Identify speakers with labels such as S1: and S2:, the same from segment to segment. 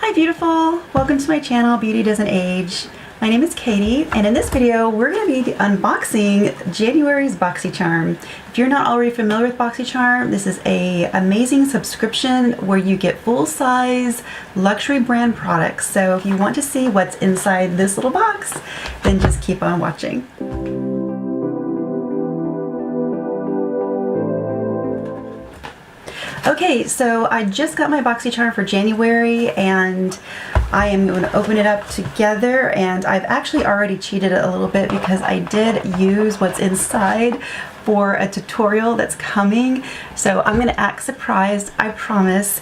S1: Hi beautiful! Welcome to my channel, Beauty Doesn't Age. My name is Katie, and in this video we're going to be unboxing January's BoxyCharm. If you're not already familiar with BoxyCharm, this is an amazing subscription where you get full-size luxury brand products. So if you want to see what's inside this little box, then just keep on watching. Okay, so I just got my BoxyCharm for January and I am going to open it up together, and I've actually already cheated it a little bit because I did use what's inside for a tutorial that's coming. So I'm going to act surprised, I promise.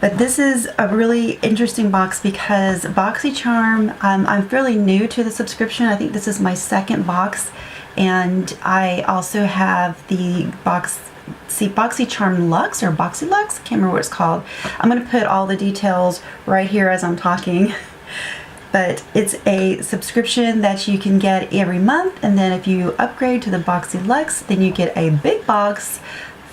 S1: But this is a really interesting box because BoxyCharm, I'm fairly new to the subscription. I think this is my second box, and I also have the BoxyCharm Luxe or BoxyLuxe, can't remember what it's called. I'm going to put all the details right here as I'm talking. But it's a subscription that you can get every month, and then if you upgrade to the BoxyLuxe, then you get a big box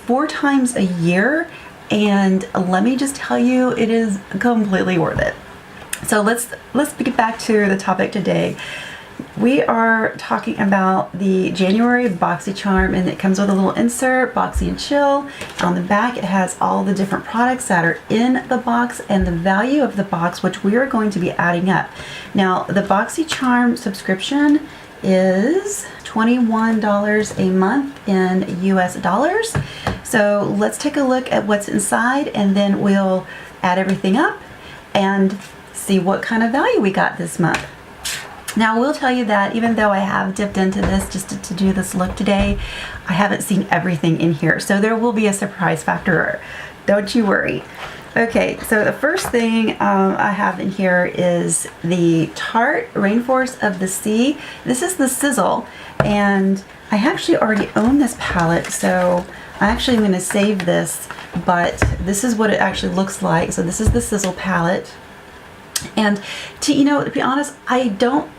S1: 4 times a year, and let me just tell you, it is completely worth it. So let's get back to the topic today. We are talking about the January BoxyCharm, and it comes with a little insert, Boxy and Chill. On the back it has all the different products that are in the box and the value of the box, which we are going to be adding up. Now the BoxyCharm subscription is $21 a month in US dollars. So let's take a look at what's inside, and then we'll add everything up and see what kind of value we got this month. Now I will tell you that even though I have dipped into this just to do this look today, I haven't seen everything in here. So there will be a surprise factor. Don't you worry. Okay, so the first thing I have in here is the Tarte Rainforest of the Sea. This is the Sizzle, and I actually already own this palette, so I actually am going to save this, but this is what it actually looks like. So this is the Sizzle palette. And to be honest, I don't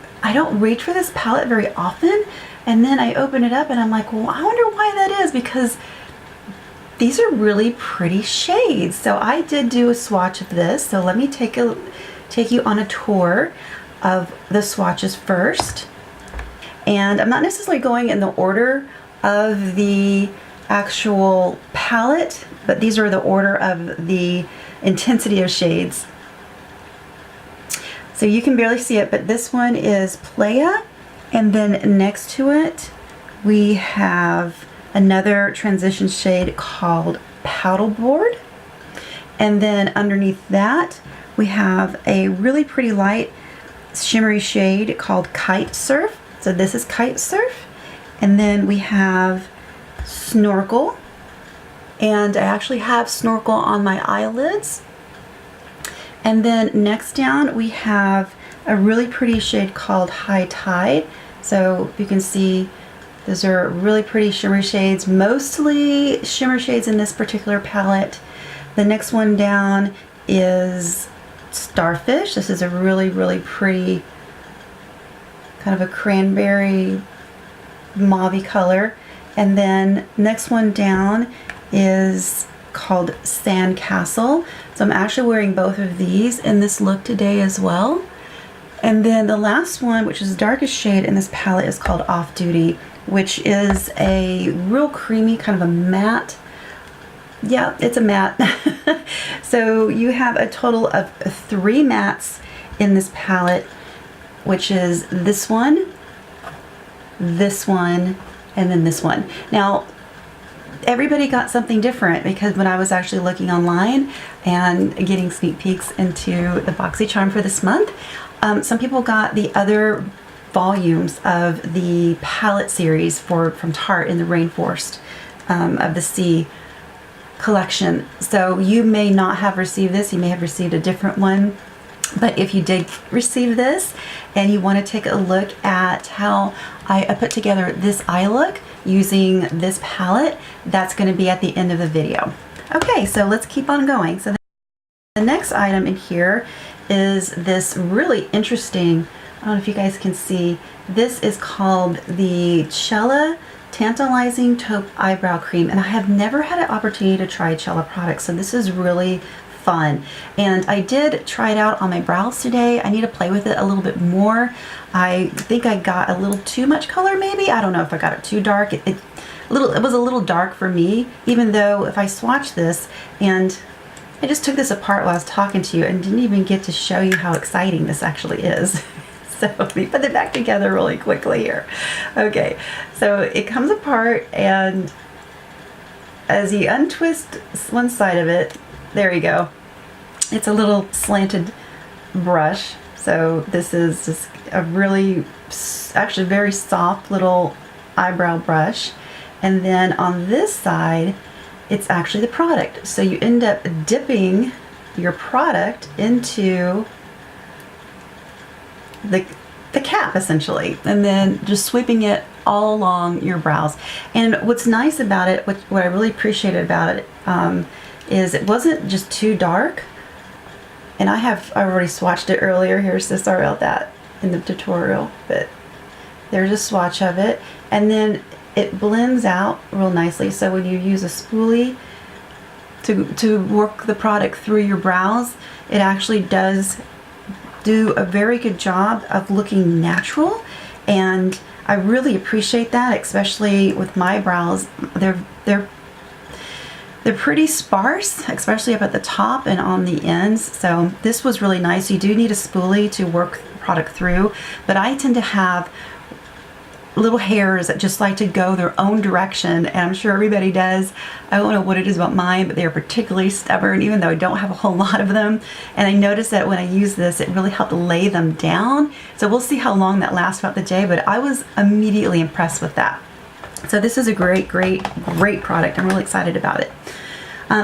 S1: reach for this palette very often, and then I open it up and I'm like, well, I wonder why that is, because these are really pretty shades. So I did do a swatch of this, so let me take you on a tour of the swatches first. And I'm not necessarily going in the order of the actual palette, but these are the order of the intensity of shades. So you can barely see it, but this one is Playa, and then next to it we have another transition shade called Paddleboard, and then underneath that we have a really pretty light shimmery shade called Kite Surf. So this is Kite Surf, and then we have Snorkel, and I actually have Snorkel on my eyelids. And then next down we have a really pretty shade called High Tide. So you can see those are really pretty shimmer shades, mostly shimmer shades in this particular palette. The next one down is Starfish. This is a really, really pretty kind of a cranberry mauve-y color. And then next one down is called Sandcastle. So I'm actually wearing both of these in this look today as well. And then the last one, which is the darkest shade in this palette, is called Off Duty, which is a real creamy kind of a matte. Yeah, it's a matte. So you have a total of 3 mattes in this palette, which is this one, and then this one. Now everybody got something different, because when I was actually looking online and getting sneak peeks into the BoxyCharm for this month, some people got the other volumes of the palette series from Tarte in the Rainforest of the Sea collection. So you may not have received this, you may have received a different one. But if you did receive this and you want to take a look at how I put together this eye look using this palette, that's going to be at the end of the video. Okay, so let's keep on going. So the next item in here is this really interesting, I don't know if you guys can see, this is called the Cella Tantalizing Taupe Eyebrow Cream, and I have never had an opportunity to try Cella products, so this is really fun. And I did try it out on my brows today. I need to play with it a little bit more. I think I got a little too much color maybe. I don't know if I got it too dark. It was a little dark for me, even though if I swatch this, and I just took this apart while I was talking to you and didn't even get to show you how exciting this actually is. So let me put it back together really quickly here. Okay, so it comes apart, and as you untwist one side of it, there you go. It's a little slanted brush. So this is just a really, actually very soft little eyebrow brush. And then on this side, it's actually the product. So you end up dipping your product into the cap essentially, and then just sweeping it all along your brows. And what's nice about it, what I really appreciated about it, is it wasn't just too dark. And I already swatched it earlier. Here's the sorry about that in the tutorial, but there's a swatch of it, and then it blends out real nicely. So when you use a spoolie to work the product through your brows, it actually does do a very good job of looking natural, and I really appreciate that, especially with my brows. They're pretty sparse, especially up at the top and on the ends. So this was really nice. You do need a spoolie to work the product through, but I tend to have little hairs that just like to go their own direction, and I'm sure everybody does. I don't know what it is about mine, but they're particularly stubborn, even though I don't have a whole lot of them. And I noticed that when I use this, it really helped lay them down. So we'll see how long that lasts throughout the day, but I was immediately impressed with that. So this is a great product. I'm really excited about it.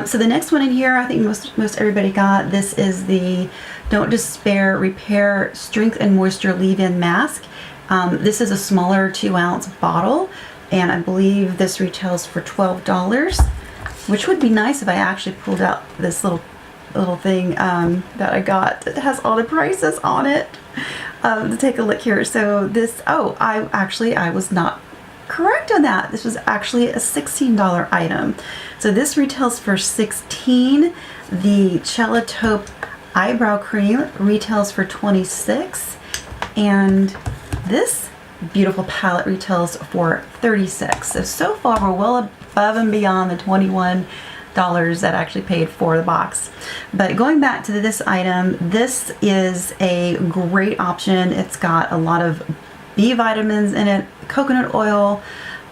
S1: So the next one in here, I think most everybody got. This is the Don't Despair Repair Strength and Moisture Leave-In Mask. This is a smaller 2-ounce bottle, and I believe this retails for $12, which would be nice if I actually pulled out this little thing that I got that has all the prices on it. To take a look here. So this, I was not correct on that. This was actually a $16 item. So this retails for $16. The Celataupe eyebrow cream retails for $26, and this beautiful palette retails for $36. So far we're well above and beyond the $21 that I actually paid for the box. But going back to this item, this is a great option. It's got a lot of B vitamins in it, coconut oil,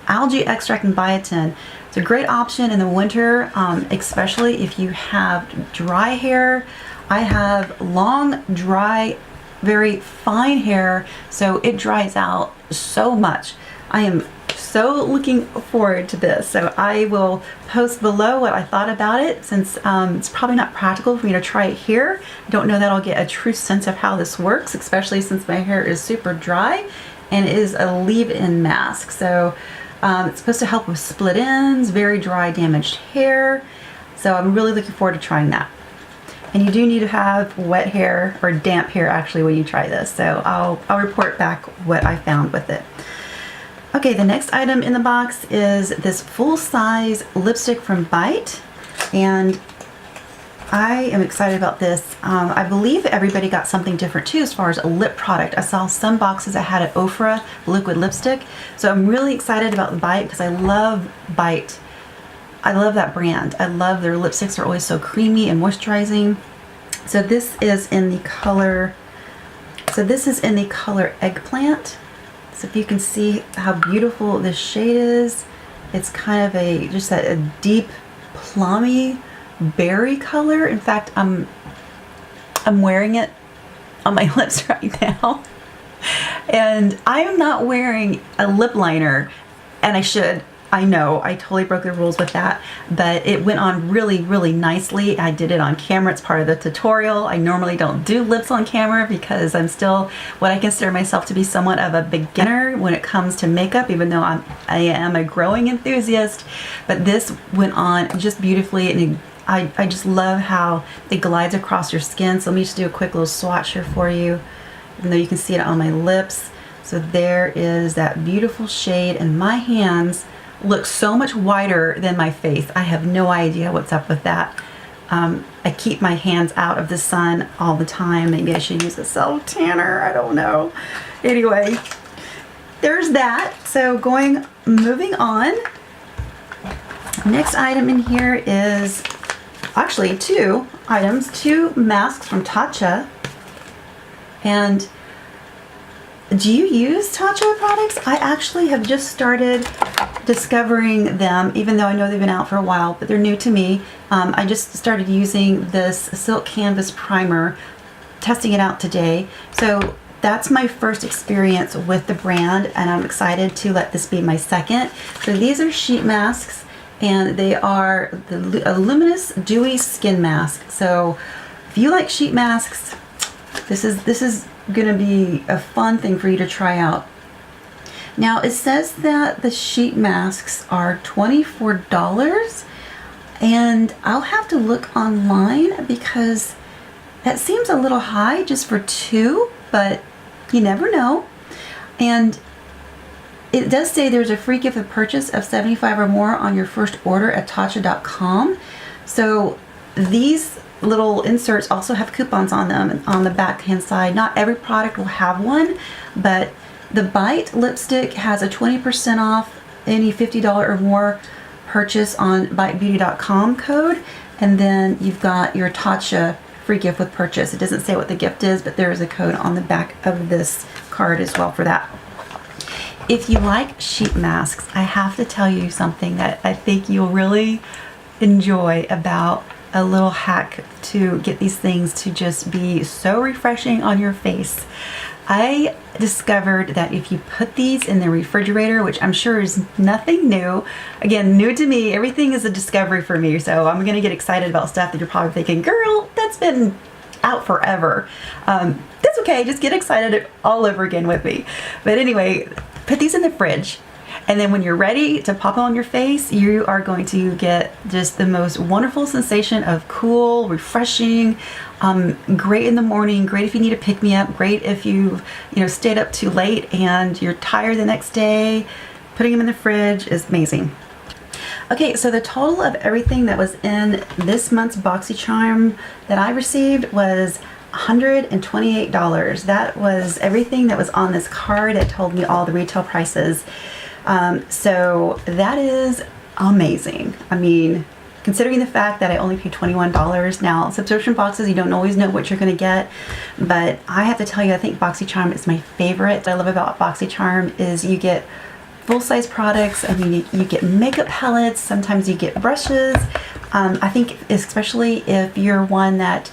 S1: algae extract, and biotin. It's a great option in the winter, especially if you have dry hair. I have long, dry, very fine hair, so it dries out so much. I am so looking forward to this. So I will post below what I thought about it, since it's probably not practical for me to try it here. I don't know that I'll get a true sense of how this works, especially since my hair is super dry and it is a leave-in mask. So it's supposed to help with split ends, very dry, damaged hair. So I'm really looking forward to trying that. And you do need to have wet hair, or damp hair actually, when you try this. So I'll report back what I found with it. Okay, the next item in the box is this full-size lipstick from Bite, and I am excited about this. I believe everybody got something different too as far as a lip product. I saw some boxes that had an Ofra liquid lipstick, so I'm really excited about Bite because I love Bite. I love that brand. I love their lipsticks, are always so creamy and moisturizing. So this is in the color, Eggplant. So if you can see how beautiful this shade is, it's kind of a deep plummy berry color. In fact, I'm wearing it on my lips right now. And I am not wearing a lip liner, and I should. I know, I totally broke the rules with that, but it went on really, really nicely. I did it on camera. It's part of the tutorial. I normally don't do lips on camera because I'm still what I consider myself to be somewhat of a beginner when it comes to makeup, even though I am a growing enthusiast. But this went on just beautifully, and I just love how it glides across your skin. So let me just do a quick little swatch here for you, even though you can see it on my lips. So there is that beautiful shade, and my hands look so much whiter than my face. I have no idea what's up with that. I keep my hands out of the sun all the time. Maybe I should use a self tanner, I don't know. Anyway, there's that. So moving on. Next item in here is actually two masks from Tatcha. And do you use Tatcha products? I actually have just started discovering them, even though I know they've been out for a while, but they're new to me. I just started using this Silk Canvas Primer, testing it out today. So that's my first experience with the brand, and I'm excited to let this be my second. So these are sheet masks, and they are a luminous dewy skin mask. So if you like sheet masks, this is gonna be a fun thing for you to try out. Now it says that the sheet masks are $24, and I'll have to look online because that seems a little high just for two, but you never know. And it does say there's a free gift of purchase of $75 or more on your first order at Tatcha.com. So these little inserts also have coupons on them on the back hand side. Not every product will have one, but the Bite lipstick has a 20% off any $50 or more purchase on BiteBeauty.com code, and then you've got your Tatcha free gift with purchase. It doesn't say what the gift is, but there is a code on the back of this card as well for that. If you like sheet masks, I have to tell you something that I think you'll really enjoy about a little hack to get these things to just be so refreshing on your face. I discovered that if you put these in the refrigerator, which I'm sure is nothing new, again, new to me, everything is a discovery for me, so I'm gonna get excited about stuff that you're probably thinking, girl, that's been out forever. That's okay, just get excited all over again with me. But anyway, put these in the fridge, and then when you're ready to pop on your face, you are going to get just the most wonderful sensation of cool, refreshing, great in the morning, great if you need a pick-me-up, great if you stayed up too late and you're tired the next day. Putting them in the fridge is amazing. Okay, so the total of everything that was in this month's BoxyCharm that I received was $128. That was everything that was on this card. It told me all the retail prices. So that is amazing. I mean, considering the fact that I only paid $21. Now, subscription boxes, you don't always know what you're going to get, but I have to tell you, I think BoxyCharm is my favorite. What I love about BoxyCharm is you get full-size products. I mean, you get makeup palettes, sometimes you get brushes. I think especially if you're one that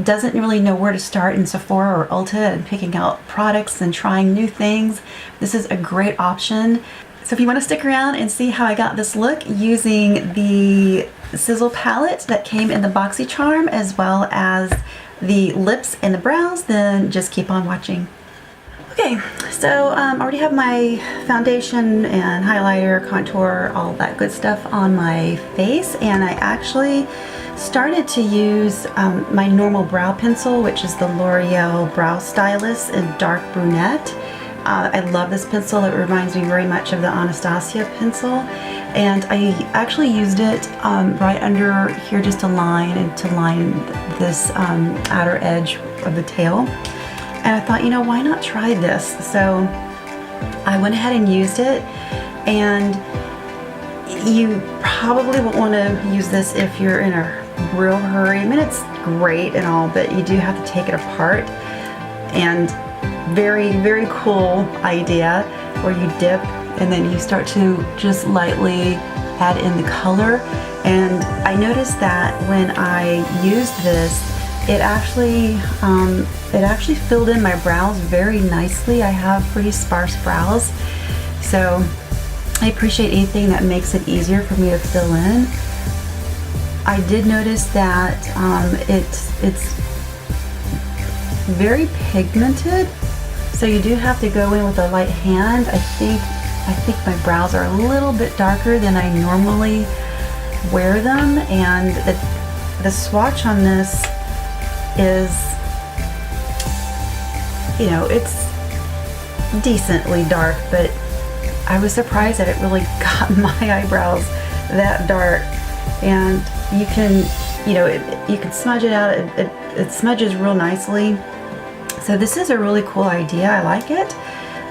S1: doesn't really know where to start in Sephora or Ulta and picking out products and trying new things, this is a great option. So if you want to stick around and see how I got this look using the Sizzle palette that came in the BoxyCharm as well as the lips and the brows, then just keep on watching. Okay, so I already have my foundation and highlighter, contour, all that good stuff on my face, and I actually started to use my normal brow pencil, which is the L'Oreal Brow Stylist in Dark Brunette. I love this pencil. It reminds me very much of the Anastasia pencil, and I actually used it right under here just to line this outer edge of the tail. And I thought, why not try this? So I went ahead and used it, and you probably won't want to use this if you're in a real hurry. I mean, it's great and all, but you do have to take it apart. And very, very cool idea where you dip and then you start to just lightly add in the color. And I noticed that when I used this, it actually filled in my brows very nicely. I have pretty sparse brows, so I appreciate anything that makes it easier for me to fill in. I did notice that it's very pigmented, so you do have to go in with a light hand. I think my brows are a little bit darker than I normally wear them, and the swatch on this is, it's decently dark, but I was surprised that it really got my eyebrows that dark. And you can you know, you can smudge it out. It smudges real nicely. So this is a really cool idea. I like it.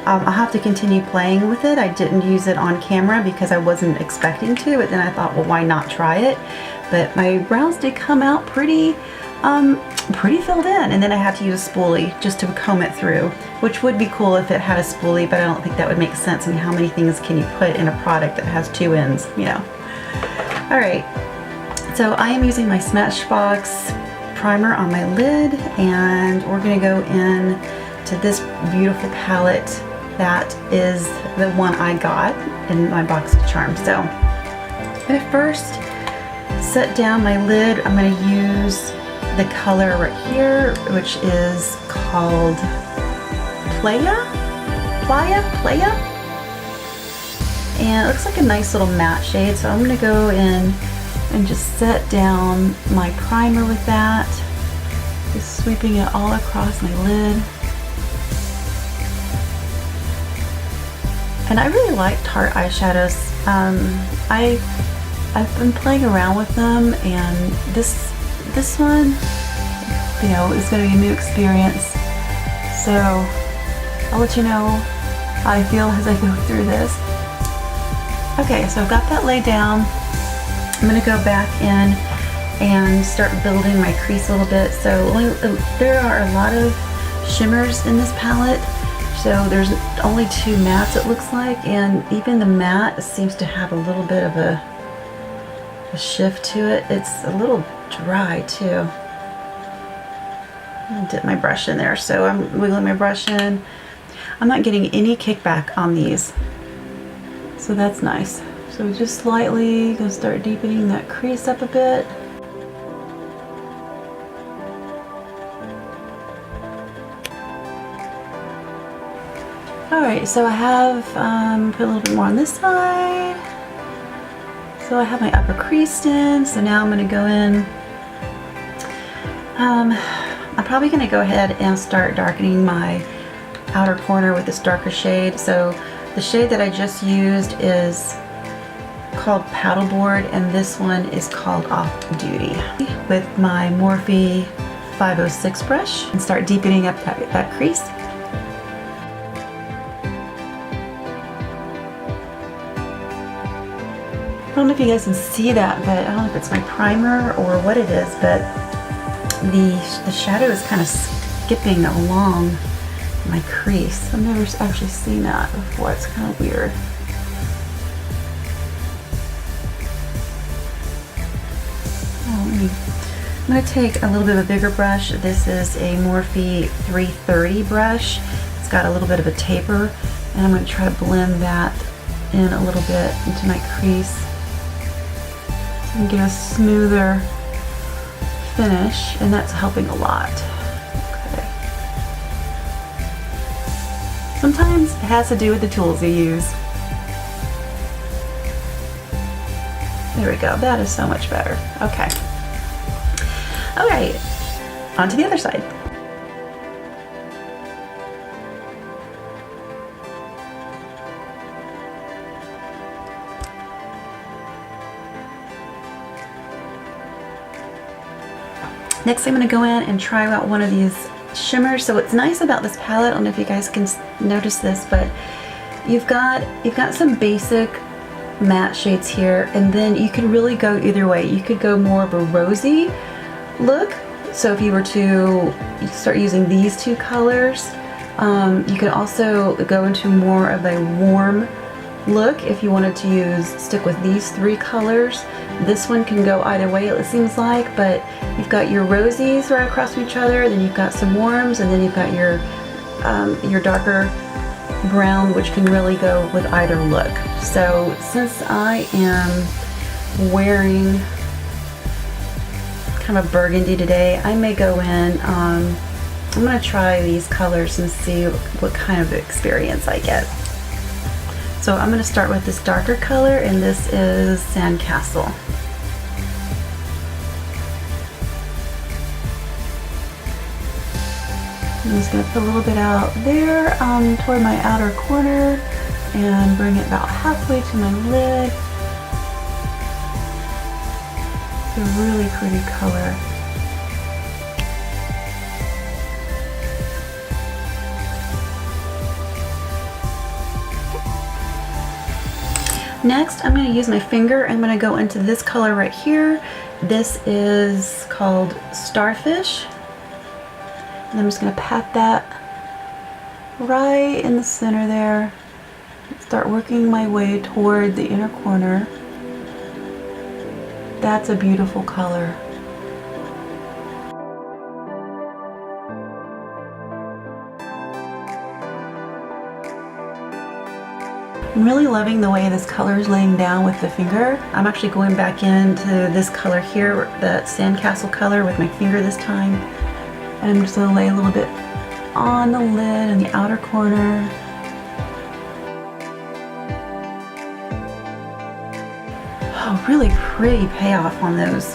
S1: I'll have to continue playing with it. I didn't use it on camera because I wasn't expecting to, but then I thought, well, why not try it? But my brows did come out pretty filled in, and then I had to use a spoolie just to comb it through, which would be cool if it had a spoolie, but I don't think that would make sense. I mean, how many things can you put in a product that has two ends, you know? All right, so I am using my Smashbox primer on my lid, and we're gonna go in to this beautiful palette that is the one I got in my box of charms. So I'm gonna first set down my lid. I'm gonna use the color right here, which is called Playa, and it looks like a nice little matte shade. So I'm gonna go in and just set down my primer with that, just sweeping it all across my lid. And I really like Tarte eyeshadows. I've been playing around with them, and this one, you know, is going to be a new experience. So I'll let you know how I feel as I go through this. Okay, so I've got that laid down. I'm going to go back in and start building my crease a little bit. So there are a lot of shimmers in this palette. So there's only two mattes, it looks like, and even the matte seems to have a little bit of a shift to it. It's a little dry too. I dip my brush in there, so I'm wiggling my brush in. I'm not getting any kickback on these, so that's nice. So just slightly gonna start deepening that crease up a bit. Alright, so I have put a little bit more on this side. So I have my upper creased in, so now I'm going to go in. I'm probably going to go ahead and start darkening my outer corner with this darker shade. So the shade that I just used is called Paddleboard, and this one is called Off Duty. With my Morphe 506 brush, and start deepening up that crease. I don't know if you guys can see that, but I don't know if it's my primer or what it is, but the shadow is kind of skipping along my crease. I've never actually seen that before. It's kind of weird. I'm going to take a little bit of a bigger brush. This is a Morphe 330 brush. It's got a little bit of a taper, and I'm going to try to blend that in a little bit into my crease and get a smoother finish, and that's helping a lot. Okay. Sometimes it has to do with the tools you use. There we go. That is so much better. Okay. All right, on to the other side. Next, I'm going to go in and try out one of these shimmers. So what's nice about this palette, I don't know if you guys can notice this, but you've got some basic matte shades here, and then you could really go either way. You could go more of a rosy look. So if you were to start using these two colors, you could also go into more of a warm look if you wanted to stick with these three colors. This one can go either way, it seems like, but you've got your rosies right across from each other, then you've got some warms, and then you've got your darker brown, which can really go with either look. So since I am wearing kind of a burgundy today, I may go in, I'm going to try these colors and see what kind of experience I get. So I'm going to start with this darker color, and this is Sandcastle. I'm just going to put a little bit out there toward my outer corner and bring it about halfway to my lid. It's a really pretty color. Next, I'm going to use my finger. I'm going to go into this color right here. This is called Starfish. And I'm just going to pat that right in the center there. Start working my way toward the inner corner. That's a beautiful color. I'm really loving the way this color is laying down with the finger. I'm actually going back into this color here, that sandcastle color, with my finger this time. And I'm just going to lay a little bit on the lid and the outer corner. Oh, really pretty payoff on those.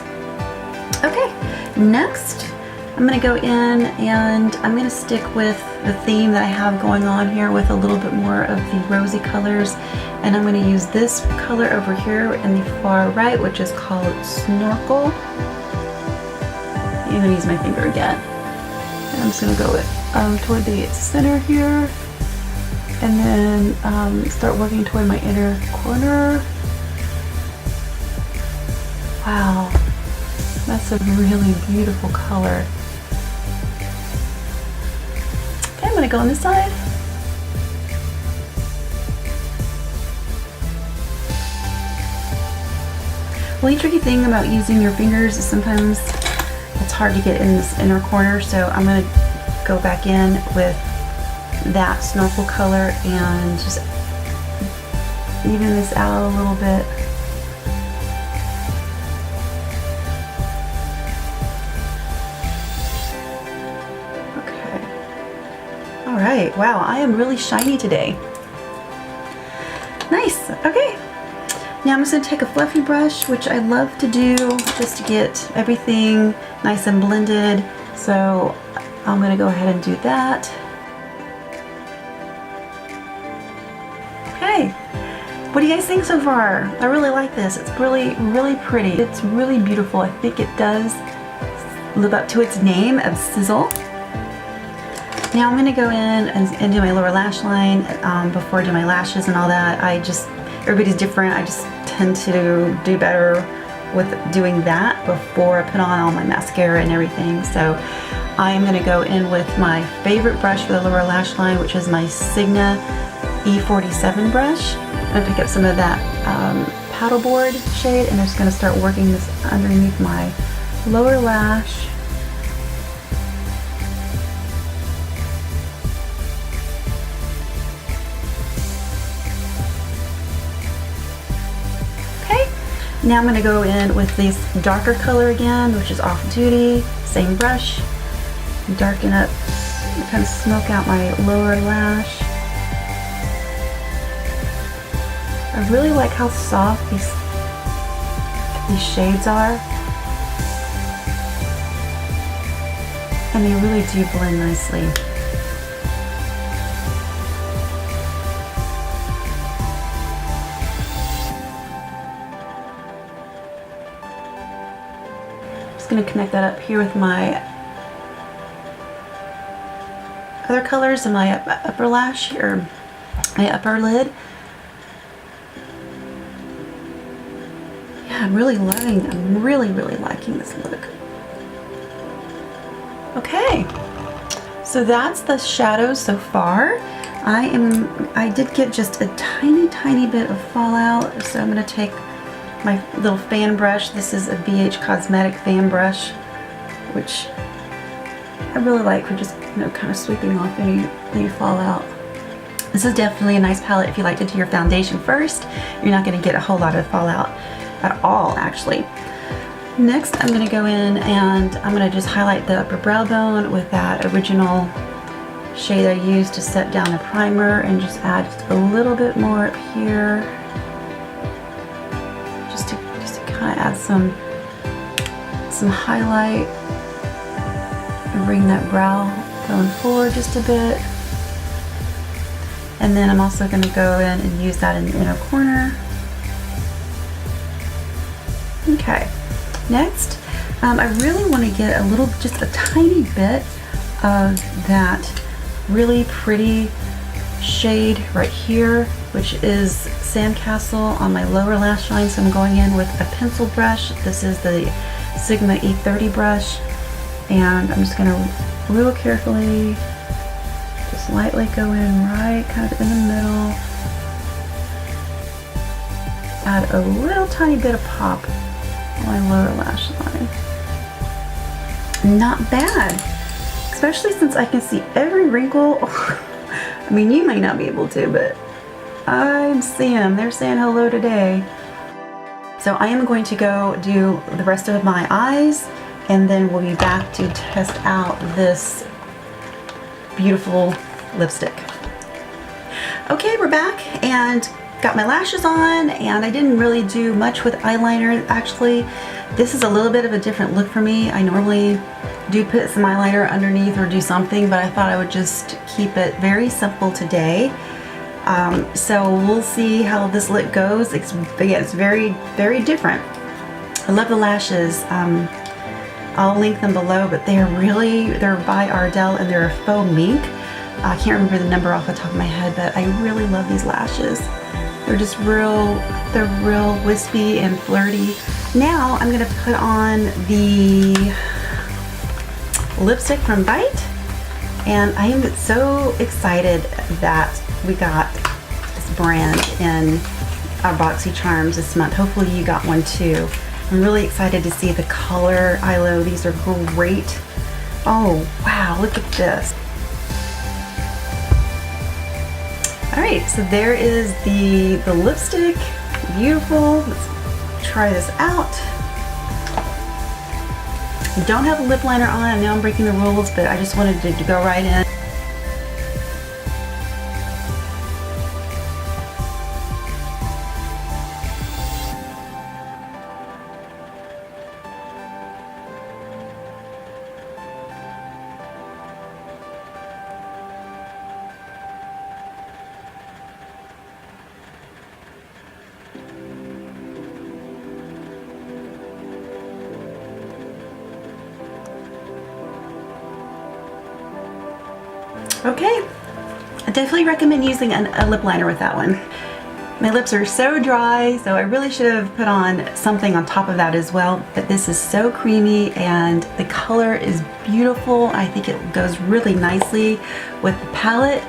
S1: Okay, next I'm going to go in and I'm going to stick with the theme that I have going on here with a little bit more of the rosy colors, and I'm going to use this color over here in the far right, which is called Snorkel. I'm going to use my finger again, and I'm just going to go toward the center here, and then start working toward my inner corner. Wow, that's a really beautiful color. Okay, I'm going to go on this side. The only tricky thing about using your fingers is sometimes it's hard to get in this inner corner, so I'm going to go back in with that snorkel color and just even this out a little bit. Okay. All right. Wow, I am really shiny today. Nice. Okay. Now I'm just going to take a fluffy brush, which I love to do just to get everything nice and blended. So I'm going to go ahead and do that. Okay, what do you guys think so far? I really like this. It's really, really pretty. It's really beautiful. I think it does live up to its name of sizzle. Now I'm going to go in and do my lower lash line before I do my lashes and all that. Everybody's different. I just tend to do better with doing that before I put on all my mascara and everything. So I am going to go in with my favorite brush for the lower lash line, which is my Sigma E47 brush. I'm going to pick up some of that paddleboard shade, and I'm just going to start working this underneath my lower lash. Now I'm going to go in with this darker color again, which is Off Duty, same brush, darken up, kind of smoke out my lower lash. I really like how soft these shades are, and they really do blend nicely. Going to connect that up here with my other colors in my upper lash, or my upper lid. Yeah, I'm really liking this look. Okay, so that's the shadows so far. I did get just a tiny bit of fallout, so I'm going to take my little fan brush. This is a BH Cosmetic fan brush, which I really like for just, kind of sweeping off any fallout. This is definitely a nice palette if you like to do your foundation first. You're not going to get a whole lot of fallout at all, actually. Next, I'm going to go in and I'm going to just highlight the upper brow bone with that original shade I used to set down the primer, and just add just a little bit more up here. Kind of add some highlight and bring that brow bone forward just a bit. And then I'm also going to go in and use that in the inner corner. Okay, Next, I really want to get a little, just a tiny bit of that really pretty shade right here, which is Sandcastle on my lower lash line. So I'm going in with a pencil brush. This is the Sigma E30 brush, and I'm just gonna real carefully just lightly go in right kind of in the middle. Add a little tiny bit of pop on my lower lash line. Not bad, especially since I can see every wrinkle. I mean, you might not be able to, but I'm seeing them. They're saying hello today. So I am going to go do the rest of my eyes, and then we'll be back to test out this beautiful lipstick. Okay, we're back and got my lashes on, and I didn't really do much with eyeliner. Actually, this is a little bit of a different look for me. I normally do put some eyeliner underneath or do something, but I thought I would just keep it very simple today. So we'll see how this look goes. It's very, very different. I love the lashes. I'll link them below, but they're by Ardell, and they're a faux mink. I can't remember the number off the top of my head, but I really love these lashes. They're just they're real wispy and flirty. Now I'm gonna put on the lipstick from Bite, and I am so excited that we got this brand in our BoxyCharms this month. Hopefully you got one too. I'm really excited to see the color. ILO, these are great. Oh wow, look at this. Alright, so there is the lipstick. Beautiful. Let's try this out. I don't have a lip liner on. I know I'm breaking the rules, but I just wanted to go right in. Okay, I definitely recommend using a lip liner with that one. My lips are so dry, so I really should have put on something on top of that as well, but this is so creamy and the color is beautiful. I think it goes really nicely with the palette.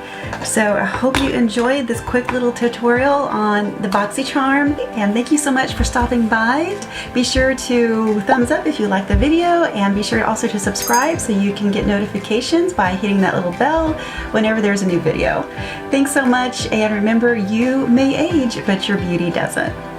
S1: So I hope you enjoyed this quick little tutorial on the BoxyCharm, and thank you so much for stopping by. Be sure to thumbs up if you like the video, and be sure also to subscribe so you can get notifications by hitting that little bell whenever there's a new video. Thanks so much, and remember, you may age, but your beauty doesn't.